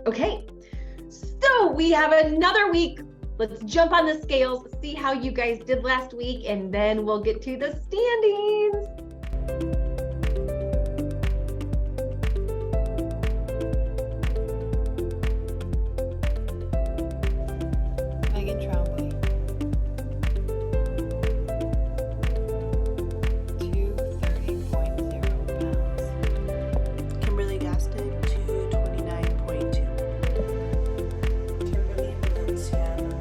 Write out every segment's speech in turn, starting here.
Okay, so we have another week. Let's jump on the scales, see how you guys did last week, and then we'll get to the standings. Megan Trombley, 230.0 pounds. Kimberly Gaston, 229.2. Kimberly Valenciano,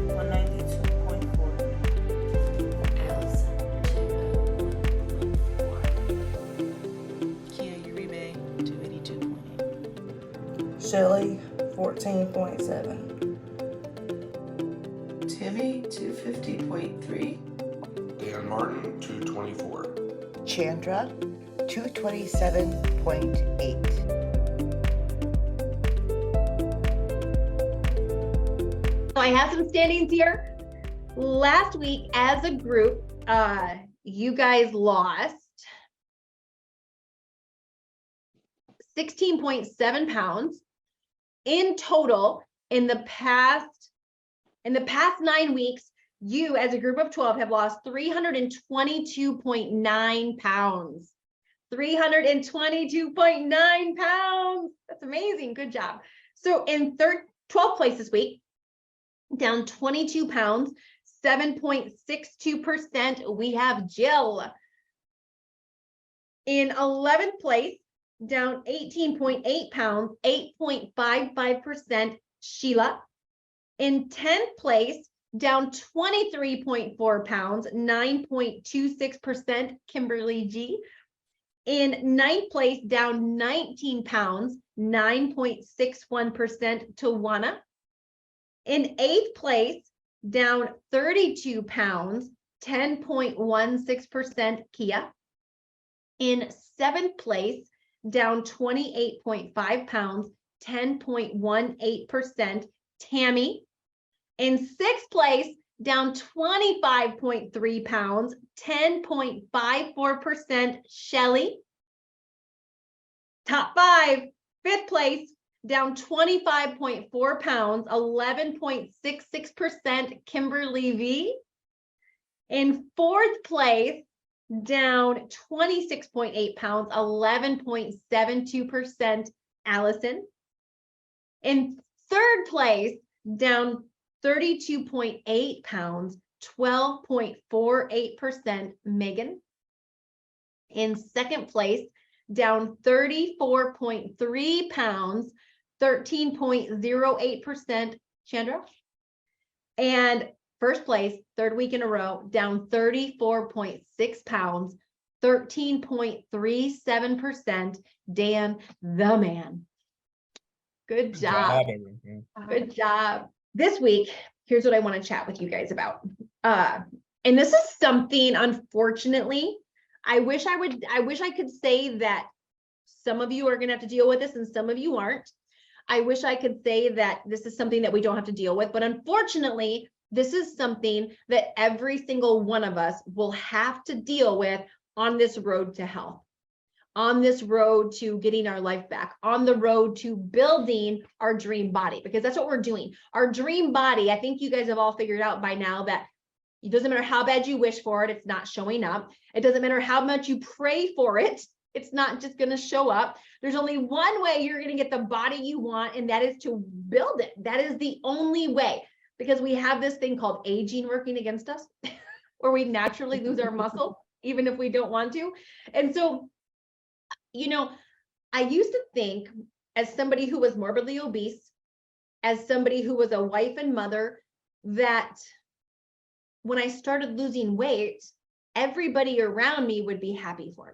192.4. Allison, 201.4. Kia Uribe, 282.8. Shelly, 14.7. Timmy, 250.3. Dan Martin, 224. Chandra, 227.8. So I have some standings here. Last week as a group, you guys lost 16.7 pounds in total in the past 9 weeks. You as a group of 12 have lost 322.9 pounds. 322.9 pounds. That's amazing. Good job. So in 12th place this week, down 22 pounds, 7.62%, we have Jill. In 11th place, down 18.8 pounds, 8.55%, Sheila. In 10th place, down 23.4 pounds, 9.26%, Kimberly G. In 9th place, down 19 pounds, 9.61%, Tawana. In 8th place, down 32 pounds, 10.16%, Kia. In 7th place, down 28.5 pounds, 10.18%, Tammy. In 6th place, down 25.3 pounds, 10.54%, Shelly. Top 5, 5th place, down 25.4 pounds, 11.66%, Kimberly V. In 4th place, down 26.8 pounds, 11.72%, Allison. In 3rd place, down 32.8 pounds, 12.48%, Megan. In 2nd place, down 34.3 pounds, 13.08%, Chandra. And 1st place, 3rd week in a row, down 34.6 pounds, 13.37%, Dan the Man. Good job. Good job. This week, here's what I want to chat with you guys about. And this is something, unfortunately, I wish I could say that some of you are going to have to deal with this and some of you aren't. I wish I could say that this is something that we don't have to deal with, but unfortunately, this is something that every single one of us will have to deal with on this road to health, on this road to getting our life back, on the road to building our dream body, because that's what we're doing. Our dream body, I think you guys have all figured out by now that it doesn't matter how bad you wish for it, it's not showing up. It doesn't matter how much you pray for it, it's not just going to show up. There's only one way you're going to get the body you want, and that is to build it. That is the only way, because we have this thing called aging working against us, where we naturally lose our muscle, even if we don't want to. And so, you know, I used to think, as somebody who was morbidly obese, as somebody who was a wife and mother, that when I started losing weight, everybody around me would be happy for me.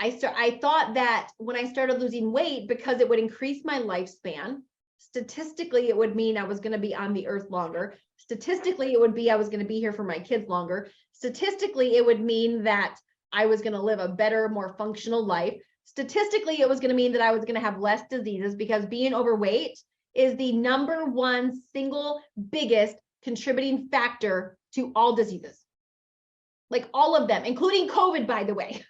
I thought that when I started losing weight, because it would increase my lifespan, statistically, it would mean I was going to be on the earth longer. Statistically, it would be I was going to be here for my kids longer. Statistically, it would mean that I was going to live a better, more functional life. Statistically, it was going to mean that I was going to have less diseases, because being overweight is the #1 single biggest contributing factor to all diseases. Like all of them, including COVID, by the way.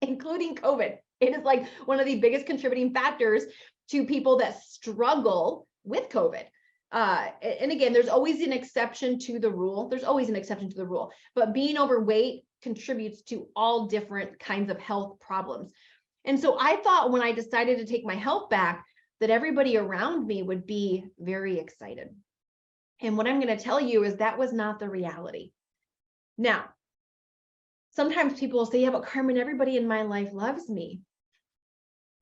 Including COVID. It is like one of the biggest contributing factors to people that struggle with COVID. And again, there's always an exception to the rule. There's always an exception to the rule, but being overweight contributes to all different kinds of health problems. And so I thought when I decided to take my health back, that everybody around me would be very excited. And what I'm going to tell you is that was not the reality. Now, sometimes people will say, yeah, but Carmen, everybody in my life loves me.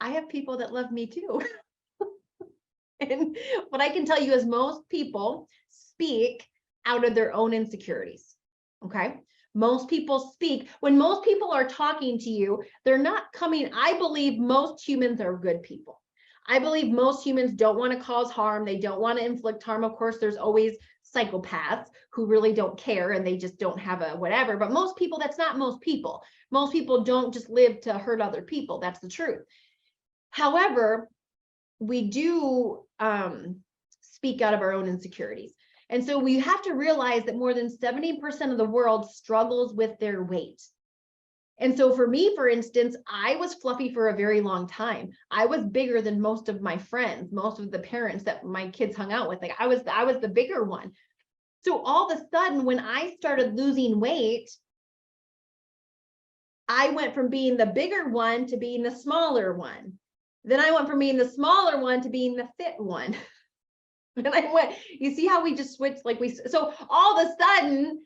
I have people that love me too. And what I can tell you is most people speak out of their own insecurities. Okay. Most people speak, when most people are talking to you, they're not coming. I believe most humans are good people. I believe most humans don't want to cause harm. They don't want to inflict harm. Of course, there's always psychopaths who really don't care and they just don't have a whatever. But most people, that's not most people. Most people don't just live to hurt other people. That's the truth. However, we do speak out of our own insecurities. And so we have to realize that more than 70% of the world struggles with their weight. And so for me, for instance, I was fluffy for a very long time. I was bigger than most of my friends, most of the parents that my kids hung out with. Like I was the bigger one. So all of a sudden, when I started losing weight, I went from being the bigger one to being the smaller one. Then I went from being the smaller one to being the fit one. And I went, you see how we just switched, so all of a sudden,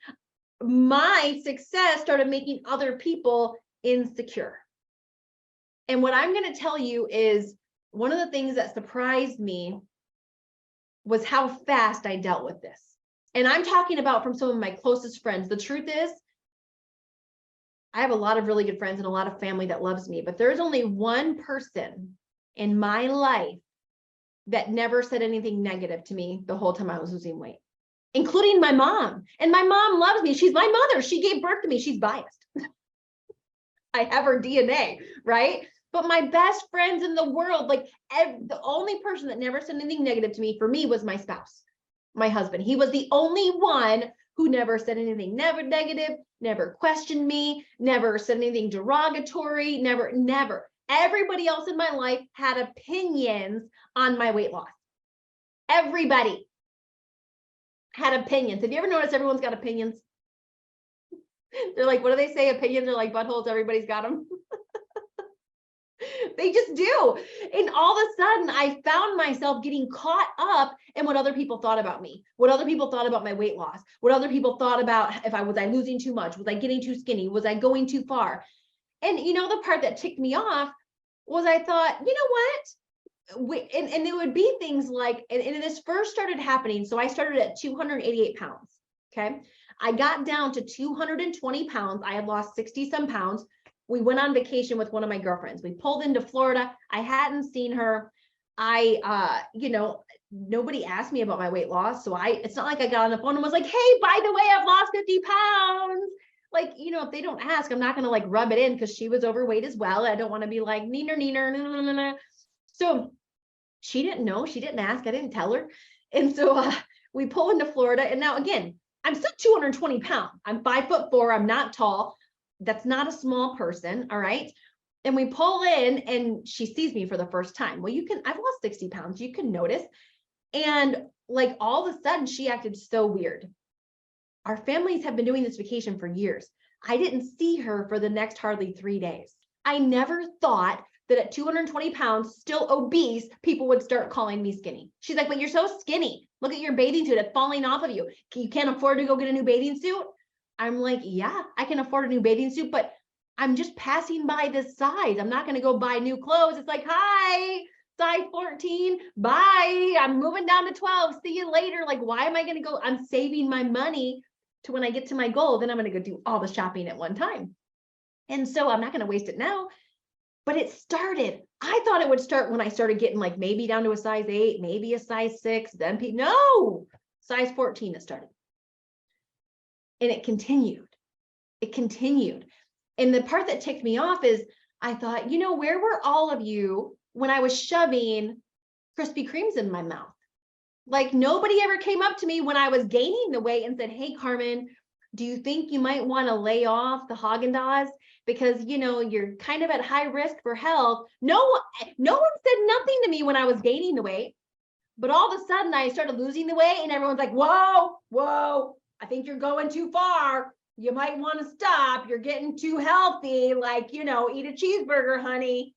my success started making other people insecure. And what I'm going to tell you is one of the things that surprised me was how fast I dealt with this. And I'm talking about from some of my closest friends. The truth is, I have a lot of really good friends and a lot of family that loves me, but there's only one person in my life that never said anything negative to me the whole time I was losing weight, including my mom. And my mom loves me. She's my mother. She gave birth to me. She's biased. I have her DNA, right? But my best friends in the world, the only person that never said anything negative to me for me was my spouse, my husband. He was the only one who never said anything negative, never questioned me, never said anything derogatory, never. Everybody else in my life had opinions on my weight loss. Everybody had opinions. Have you ever noticed everyone's got opinions? They're like, what do they say? Opinions are like buttholes. Everybody's got them. They just do. And all of a sudden, I found myself getting caught up in what other people thought about me, what other people thought about my weight loss, what other people thought about if was I losing too much? Was I getting too skinny? Was I going too far? And the part that ticked me off was I thought, you know what? And it would be things like, and this first started happening. So I started at 288 pounds. Okay. I got down to 220 pounds. I had lost 60 some pounds. We went on vacation with one of my girlfriends. We pulled into Florida. I hadn't seen her. Nobody asked me about my weight loss. So it's not like I got on the phone and was like, hey, by the way, I've lost 50 pounds. If they don't ask, I'm not going to rub it in because she was overweight as well. I don't want to be like, neener. So she didn't know, she didn't ask, I didn't tell her. And so we pull into Florida. And now again, I'm still 220 pounds. I'm 5'4". I'm not tall. That's not a small person. All right. And we pull in and she sees me for the first time. Well, I've lost 60 pounds. You can notice. And all of a sudden she acted so weird. Our families have been doing this vacation for years. I didn't see her for the next hardly 3 days. I never thought that at 220 pounds, still obese, people would start calling me skinny. She's like, but you're so skinny. Look at your bathing suit. It's falling off of you. You can't afford to go get a new bathing suit. I'm like, yeah, I can afford a new bathing suit, but I'm just passing by this size. I'm not going to go buy new clothes. It's like, hi, size 14. Bye. I'm moving down to 12. See you later. Why am I going to go? I'm saving my money to when I get to my goal, then I'm going to go do all the shopping at one time. And so I'm not going to waste it now, but it started. I thought it would start when I started getting maybe down to a size 8, maybe a size 6, then no, size 14 it started. And it continued. And the part that ticked me off is I thought, where were all of you when I was shoving Krispy Kremes in my mouth? Nobody ever came up to me when I was gaining the weight and said, hey, Carmen, do you think you might want to lay off the Haagen-Dazs? because, you know, you're kind of at high risk for health. No one said nothing to me when I was gaining the weight, but all of a sudden I started losing the weight and everyone's like, whoa, I think you're going too far. You might want to stop. You're getting too healthy. Like, you know, eat a cheeseburger, honey.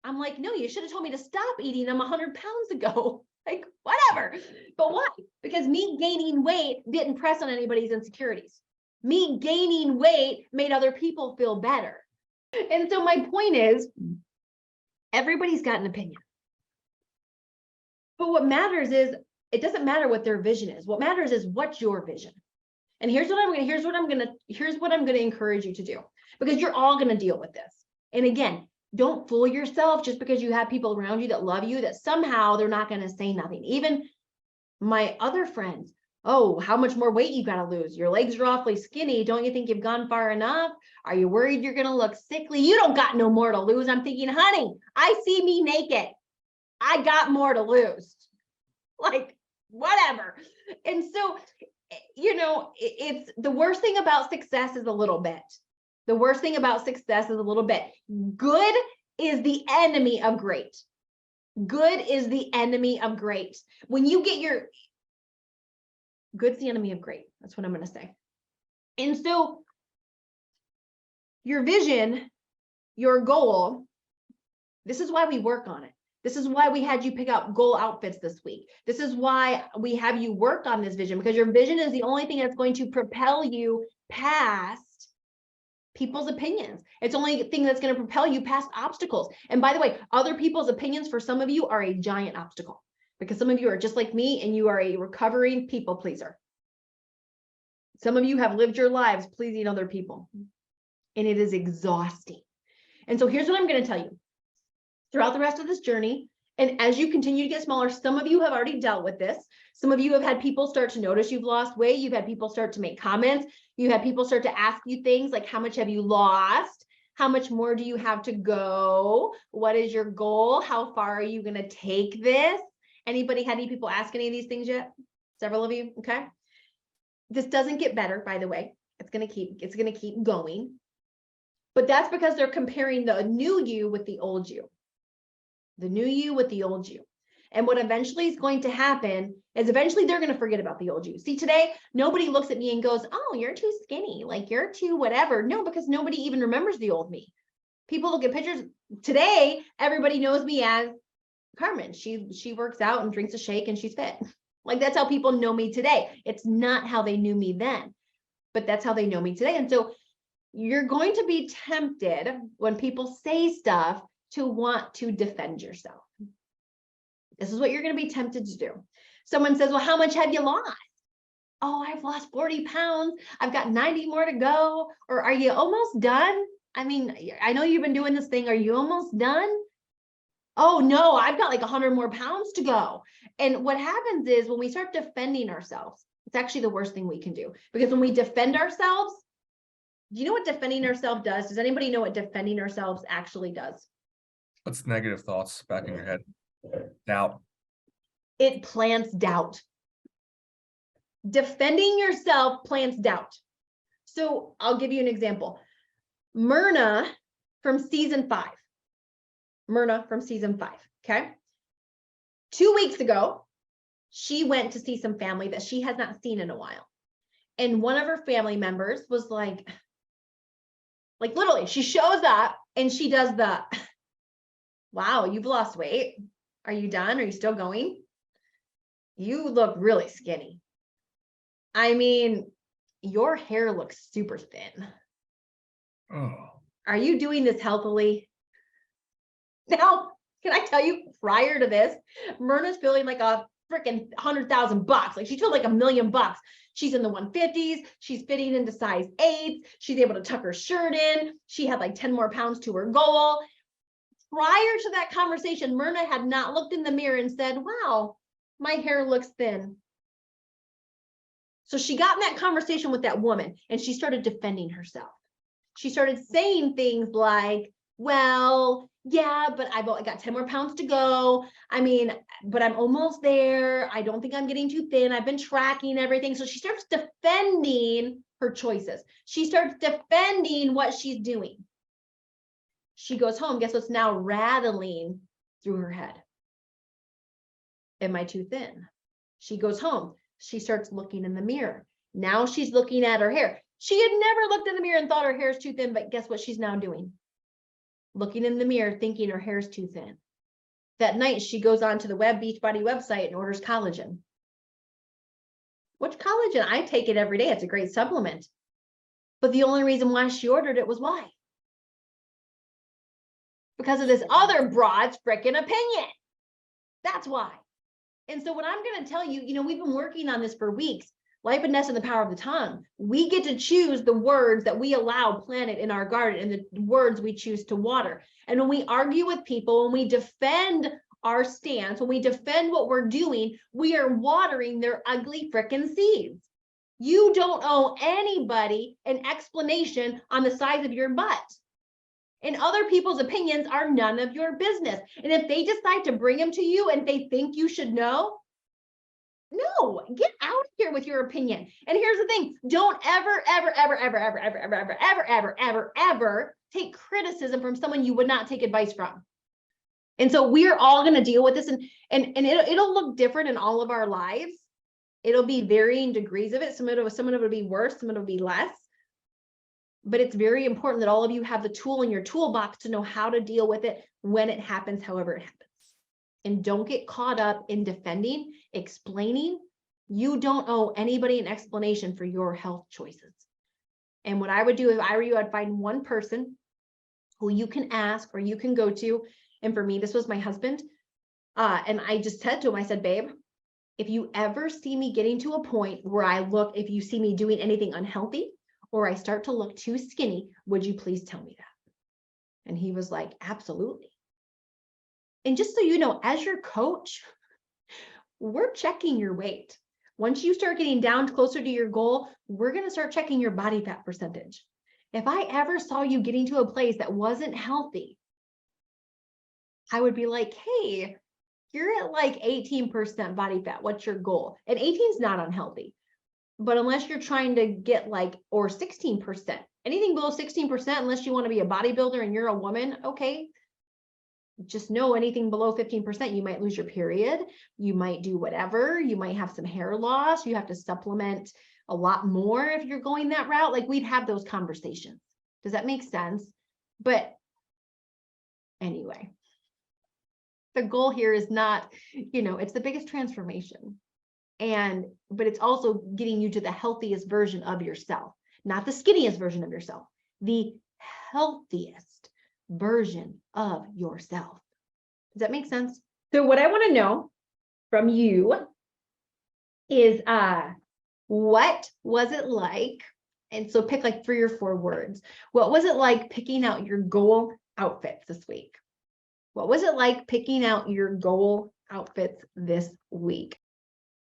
I'm like, no, you should have told me to stop eating them 100 pounds ago. Like, whatever. But why? Because me gaining weight didn't press on anybody's insecurities. Me gaining weight made other people feel better. And so my point is, everybody's got an opinion. But what matters is, it doesn't matter what their vision is. What matters is, what's your vision? And here's what I'm gonna encourage you to do, because you're all gonna deal with this. And again, don't fool yourself just because you have people around you that love you, that somehow they're not going to say nothing. Even my other friends, oh, how much more weight you got to lose? Your legs are awfully skinny. Don't you think you've gone far enough? Are you worried you're going to look sickly? You don't got no more to lose. I'm thinking, honey, I see me naked. I got more to lose. Like, whatever. And so, you know, it's the worst thing about success is a little bit. The worst thing about success is a little bit. Good is the enemy of great. Good is the enemy of great. When you get good's the enemy of great. That's what I'm going to say. And so your vision, your goal, this is why we work on it. This is why we had you pick out goal outfits this week. This is why we have you work on this vision, because your vision is the only thing that's going to propel you past people's opinions. It's the only thing that's going to propel you past obstacles. And by the way, other people's opinions for some of you are a giant obstacle, because some of you are just like me and you are a recovering people pleaser. Some of you have lived your lives pleasing other people, and it is exhausting. And so here's what I'm going to tell you. Throughout the rest of this journey, and as you continue to get smaller, some of you have already dealt with this. Some of you have had people start to notice you've lost weight. You've had people start to make comments. You had people start to ask you things like, how much have you lost? How much more do you have to go? What is your goal? How far are you going to take this? Anybody had any people ask any of these things yet? Several of you. Okay. This doesn't get better, by the way. It's going to keep going. But that's because they're comparing the new you with the old you. The new you with the old you. And what eventually is going to happen is eventually they're going to forget about the old you. See, today, nobody looks at me and goes, oh, you're too skinny. Like, you're too whatever. No, because nobody even remembers the old me. People look at pictures. Today, everybody knows me as Carmen. She works out and drinks a shake and she's fit. Like, that's how people know me today. It's not how they knew me then, but that's how they know me today. And so you're going to be tempted when people say stuff to want to defend yourself. This is what you're going to be tempted to do. Someone says, well, how much have you lost? Oh, I've lost 40 pounds. I've got 90 more to go. Or are you almost done? I mean, I know you've been doing this thing. Are you almost done? Oh no, I've got like 100 more pounds to go. And what happens is when we start defending ourselves, it's actually the worst thing we can do, because when we defend ourselves, do you know what defending ourselves does? Does anybody know what defending ourselves actually does? What's negative thoughts back in your head? Doubt. It plants doubt. Defending yourself plants doubt. So I'll give you an example. Myrna from season 5. Okay. 2 weeks ago, she went to see some family that she has not seen in a while. And one of her family members was like literally, she shows up and she does the, wow, you've lost weight. Are you done? Are you still going? You look really skinny. I mean, your hair looks super thin. Oh. Are you doing this healthily? Now, can I tell you, prior to this, Myrna's feeling like a freaking $100,000. Like, she's feeling like $1 million. She's in the 150s. She's fitting into size 8. She's able to tuck her shirt in. She had like 10 more pounds to her goal. Prior to that conversation, Myrna had not looked in the mirror and said, wow, my hair looks thin. So she got in that conversation with that woman and she started defending herself. She started saying things like, well, yeah, but I got 10 more pounds to go. I mean, but I'm almost there. I don't think I'm getting too thin. I've been tracking everything. So she starts defending her choices. She starts defending what she's doing. She goes home, guess what's now rattling through her head? Am I too thin? She goes home. She starts looking in the mirror. Now she's looking at her hair. She had never looked in the mirror and thought her hair is too thin, but guess what she's now doing? Looking in the mirror, thinking her hair is too thin. That night, she goes on to the Beachbody website and orders collagen. Which collagen? I take it every day. It's a great supplement. But the only reason why she ordered it was why? Because of this other broad's freaking opinion. That's why. And so what I'm going to tell you, we've been working on this for weeks. Life and Death and the Power of the Tongue. We get to choose the words that we allow planted in our garden and the words we choose to water. And when we argue with people, when we defend our stance, when we defend what we're doing, we are watering their ugly frickin' seeds. You don't owe anybody an explanation on the size of your butt. And other people's opinions are none of your business. And if they decide to bring them to you and they think you should know, no, get out of here with your opinion. And here's the thing, don't ever take criticism from someone you would not take advice from. And so we're all going to deal with this, and it'll look different in all of our lives. It'll be varying degrees of it. Some of it will be worse, some of it will be less. But it's very important that all of you have the tool in your toolbox to know how to deal with it when it happens, however it happens. And don't get caught up in defending, explaining. You don't owe anybody an explanation for your health choices. And what I would do if I were you, I'd find one person who you can ask or you can go to. And for me, this was my husband. And I just said to him, I said, babe, if you ever see me getting to a point where if you see me doing anything unhealthy, or I start to look too skinny, would you please tell me that? And he was like, absolutely. And just so you know, as your coach, we're checking your weight. Once you start getting down closer to your goal, we're going to start checking your body fat percentage. If I ever saw you getting to a place that wasn't healthy, I would be like, hey, you're at like 18% body fat. What's your goal? And 18 is not unhealthy. But unless you're trying to get or 16%, anything below 16%, unless you want to be a bodybuilder and you're a woman, okay. Just know anything below 15%, you might lose your period. You might do whatever. You might have some hair loss. You have to supplement a lot more if you're going that route. Like, we'd have those conversations. Does that make sense? But anyway, the goal here is not, it's the biggest transformation. But it's also getting you to the healthiest version of yourself, not the skinniest version of yourself, the healthiest version of yourself. Does that make sense? So what I want to know from you is, what was it like? And so pick like 3 or 4 words. What was it like picking out your goal outfits this week? What was it like picking out your goal outfits this week?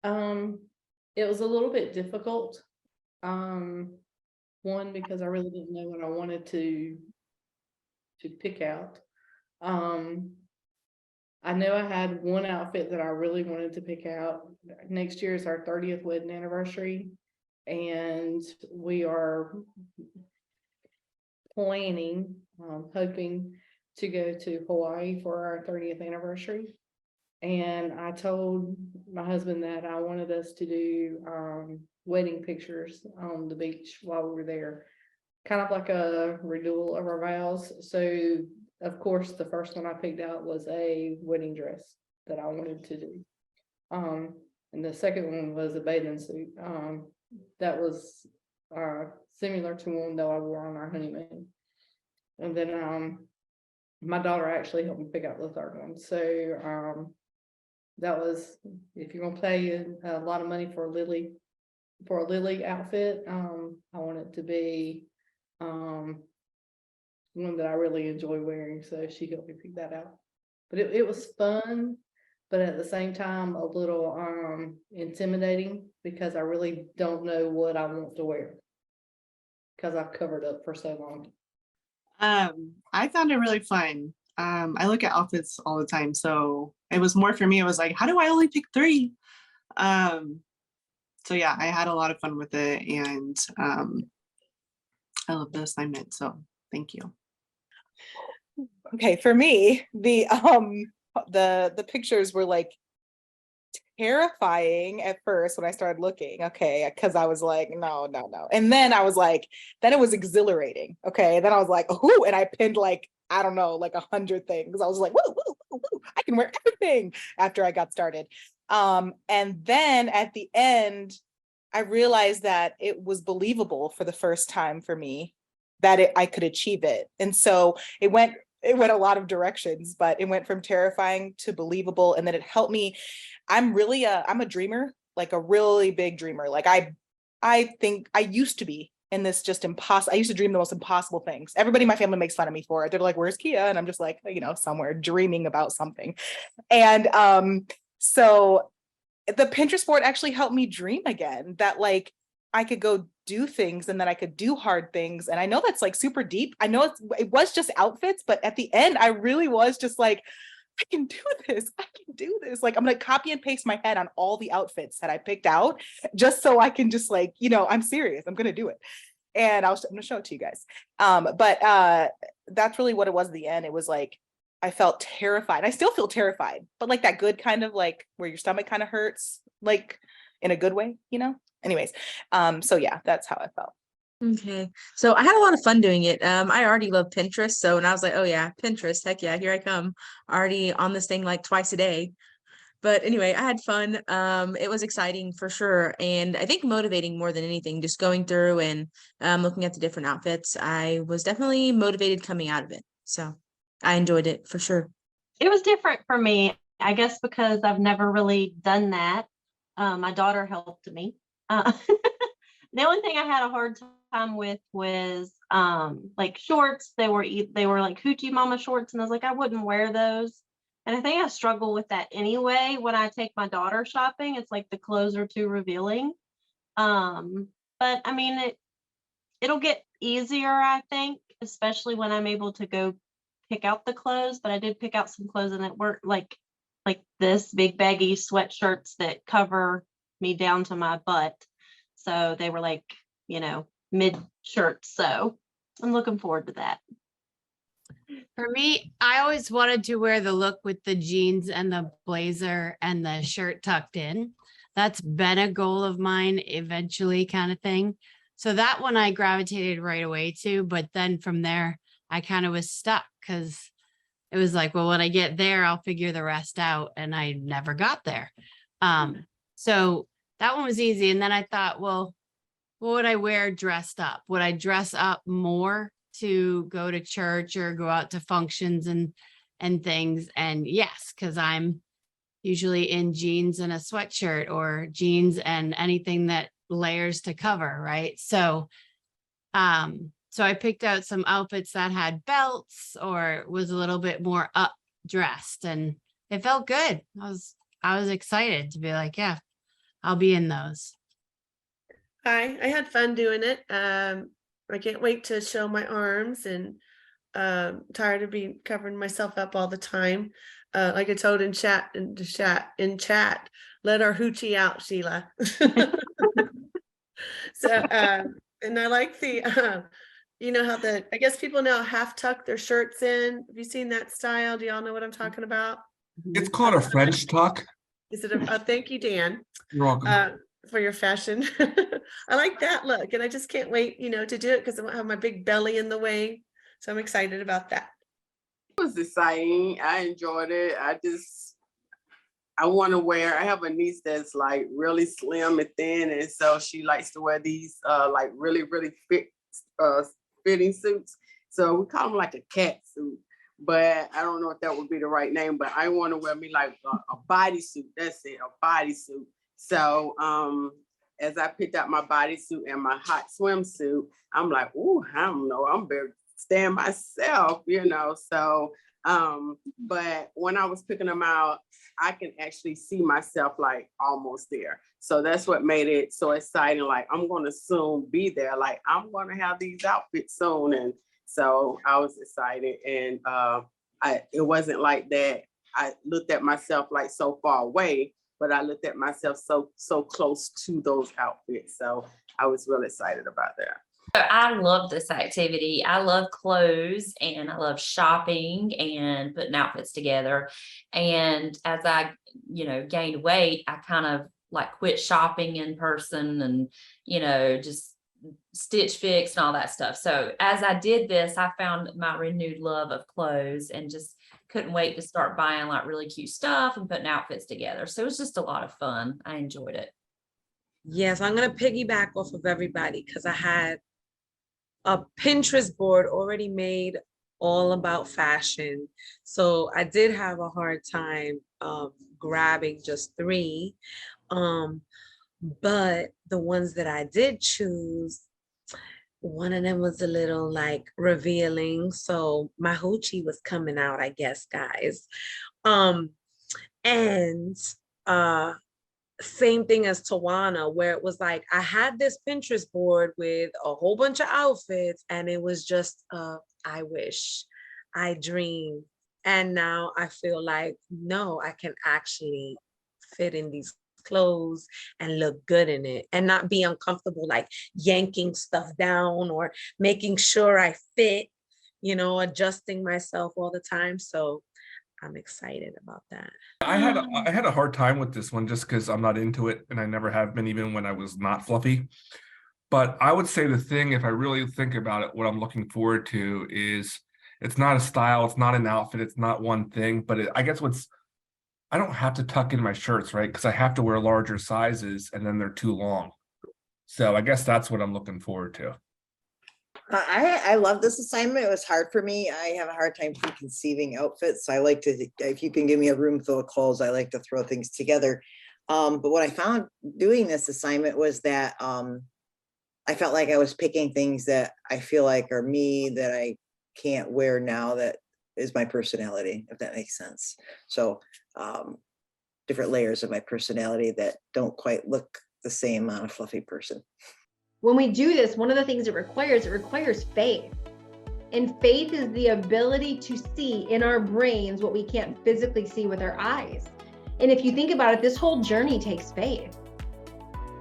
It was a little bit difficult. One, because I really didn't know what I wanted to pick out. I know I had one outfit that I really wanted to pick out. Next year is our 30th wedding anniversary, and we are planning, hoping to go to Hawaii for our 30th anniversary. And I told my husband that I wanted us to do wedding pictures on the beach while we were there, kind of like a renewal of our vows. So of course, the first one I picked out was a wedding dress that I wanted to do. And the second one was a bathing suit. That was similar to one that I wore on our honeymoon. And then my daughter actually helped me pick out the third one. So that was, if you're gonna pay a lot of money for a Lily outfit, I want it to be one that I really enjoy wearing. So she helped me pick that out. But it was fun, but at the same time a little intimidating, because I really don't know what I want to wear because I've covered up for so long. I found it really fun. I look at outfits all the time, so it was more for me. It was like, how do I only pick 3? So yeah, I had a lot of fun with it, and I love the assignment. So thank you. okay, for me, the pictures were like terrifying at first when I started looking, okay, because I was like, no. And then I was like, then it was exhilarating. Okay. And then I was like, ooh, and I pinned like, I don't know, like 100 things. I was like, woo, woo, woo, woo, I can wear everything after I got started. And then at the end, I realized that it was believable for the first time for me that I could achieve it. And so it went a lot of directions, but it went from terrifying to believable. And then it helped me. I'm a dreamer, like a really big dreamer. Like I think I used to be in this just impossible. I used to dream the most impossible things. Everybody in my family makes fun of me for it. They're like, where's Kia? And I'm just like, somewhere dreaming about something. And so the Pinterest board actually helped me dream again, that like I could go do things and that I could do hard things. And I know that's like super deep. I know it was just outfits, but at the end, I really was just like, I can do this. I can do this. Like, I'm going to copy and paste my head on all the outfits that I picked out just so I can just like, I'm serious. I'm going to do it. And I'm going to show it to you guys. But that's really what it was at the end. It was like, I felt terrified. I still feel terrified, but like that good kind of like where your stomach kind of hurts, like in a good way, anyways. So yeah, that's how I felt. Okay. So I had a lot of fun doing it. I already love Pinterest. So when I was like, oh yeah, Pinterest, heck yeah, here I come. Already on this thing like twice a day. But anyway, I had fun. It was exciting for sure. And I think motivating more than anything, just going through and looking at the different outfits. I was definitely motivated coming out of it. So I enjoyed it for sure. It was different for me, I guess, because I've never really done that. My daughter helped me. The only thing I had a hard time with was like shorts. They were like Hoochie Mama shorts, and I was like, I wouldn't wear those. And I think I struggle with that anyway when I take my daughter shopping. It's like the clothes are too revealing. But I mean, it'll get easier, I think, especially when I'm able to go pick out the clothes. But I did pick out some clothes, and it worked like this big baggy sweatshirts that cover me down to my butt. So they were like, mid shirts. So I'm looking forward to that. For me, I always wanted to wear the look with the jeans and the blazer and the shirt tucked in. That's been a goal of mine eventually, kind of thing. So that one I gravitated right away to, but then from there, I kind of was stuck because it was like, well, when I get there, I'll figure the rest out. And I never got there. So that one was easy. And then I thought, well, what would I wear dressed up? Would I dress up more to go to church or go out to functions and things? And yes, because I'm usually in jeans and a sweatshirt, or jeans and anything that layers to cover, right? So I picked out some outfits that had belts or was a little bit more up dressed, and it felt good. I was excited to be like, yeah, I'll be in those. Hi, I had fun doing it. I can't wait to show my arms, and tired of being covering myself up all the time. Like I told in chat, let our hoochie out, Sheila. So, and I like the, how I guess people now half tuck their shirts in. Have you seen that style? Do y'all know what I'm talking about? It's called a French tuck. Is it thank you, Dan. You're welcome. For your fashion. I like that look, and I just can't wait, to do it because I won't have my big belly in the way. So I'm excited about that. It was exciting. I enjoyed it. I want to wear, I have a niece that's like really slim and thin, and so she likes to wear these like really, really fitting suits. So we call them like a cat suit, but I don't know if that would be the right name, but I want to wear me like a bodysuit. That's it, a bodysuit. So as I picked out my bodysuit and my hot swimsuit, I'm like, ooh, I don't know, I'm better stand myself, So, but when I was picking them out, I can actually see myself like almost there. So that's what made it so exciting. Like, I'm going to soon be there. Like, I'm going to have these outfits soon. And so I was excited. And it wasn't like that. I looked at myself like so far away, but I looked at myself so close to those outfits. So I was really excited about that. So I love this activity. I love clothes and I love shopping and putting outfits together. And as I, gained weight, I kind of like quit shopping in person and, just Stitch Fix and all that stuff. So as I did this, I found my renewed love of clothes and just couldn't wait to start buying like really cute stuff and putting outfits together. So it was just a lot of fun. I enjoyed it. Yes, I'm gonna piggyback off of everybody because I had a Pinterest board already made all about fashion. So I did have a hard time grabbing just 3. But the ones that I did choose, one of them was a little like revealing. So my hoochie was coming out, I guess, guys. And same thing as Tawana, where it was like I had this Pinterest board with a whole bunch of outfits, and it was just I wish, I dream. And now I feel like, no, I can actually fit in these clothes and look good in it and not be uncomfortable, like yanking stuff down or making sure I fit, adjusting myself all the time. So I'm excited about that. I had a hard time with this one just because I'm not into it and I never have been, even when I was not fluffy. But I would say the thing, if I really think about it, what I'm looking forward to is it's not a style, it's not an outfit, it's not one thing, but I guess I don't have to tuck in my shirts, right? Because I have to wear larger sizes and then they're too long. So I guess that's what I'm looking forward to. I love this assignment. It was hard for me. I have a hard time preconceiving outfits. I like to, if you can give me a room full of clothes, I like to throw things together. But what I found doing this assignment was that I felt like I was picking things that I feel like are me, that I can't wear now, that is my personality, if that makes sense. So different layers of my personality that don't quite look the same on a fluffy person. When we do this, one of the things it requires faith. And faith is the ability to see in our brains what we can't physically see with our eyes. And if you think about it, this whole journey takes faith.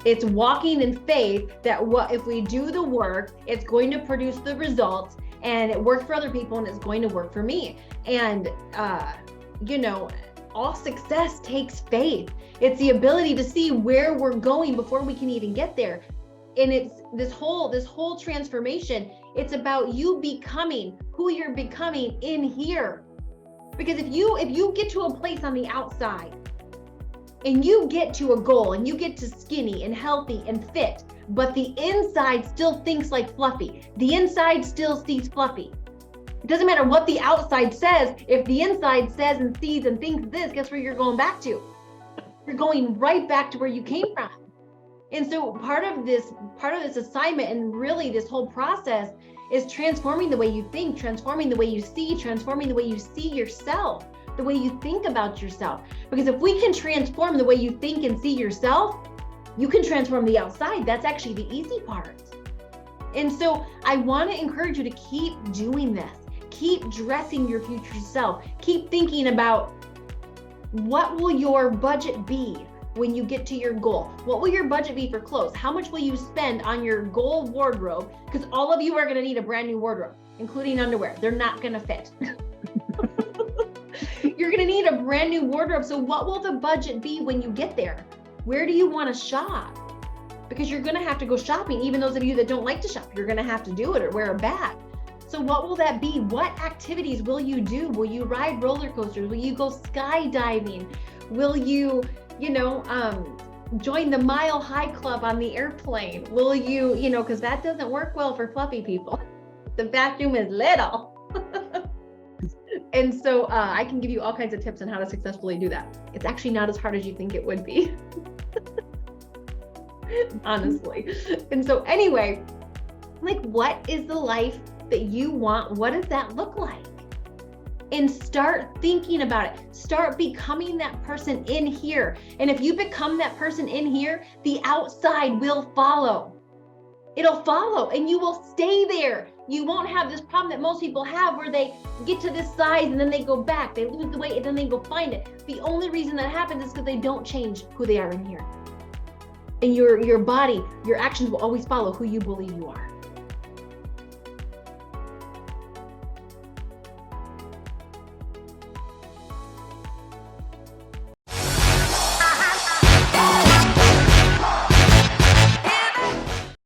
It's walking in faith that if we do the work, it's going to produce the results, and it worked for other people and it's going to work for me. And, all success takes faith. It's the ability to see where we're going before we can even get there. And it's this whole transformation. It's about you becoming who you're becoming in here. Because if you get to a place on the outside and you get to a goal and you get to skinny and healthy and fit, but the inside still thinks like fluffy, the inside still sees fluffy. It doesn't matter what the outside says. If the inside says and sees and thinks this, guess where you're going back to? You're going right back to where you came from. And so part of this assignment and really this whole process is transforming the way you think, transforming the way you see, transforming the way you see yourself, the way you think about yourself. Because if we can transform the way you think and see yourself, you can transform the outside. That's actually the easy part. And so I want to encourage you to keep doing this. Keep dressing your future self. Keep thinking about what will your budget be when you get to your goal? What will your budget be for clothes? How much will you spend on your goal wardrobe? Because all of you are going to need a brand new wardrobe, including underwear. They're not going to fit. You're going to need a brand new wardrobe. So what will the budget be when you get there? Where do you want to shop? Because you're going to have to go shopping. Even those of you that don't like to shop, you're going to have to do it or wear a bag. So what will that be? What activities will you do? Will you ride roller coasters? Will you go skydiving? Will you join the Mile High Club on the airplane? Will you, because that doesn't work well for fluffy people. The bathroom is little. And so I can give you all kinds of tips on how to successfully do that. It's actually not as hard as you think it would be. Honestly. And so anyway, what is the life that you want? What does that look like? And start thinking about it. Start becoming that person in here. And if you become that person in here, the outside will follow. It'll follow and you will stay there. You won't have this problem that most people have where they get to this size and then they go back, they lose the weight and then they go find it. The only reason that happens is because they don't change who they are in here. And your body, your actions will always follow who you believe you are.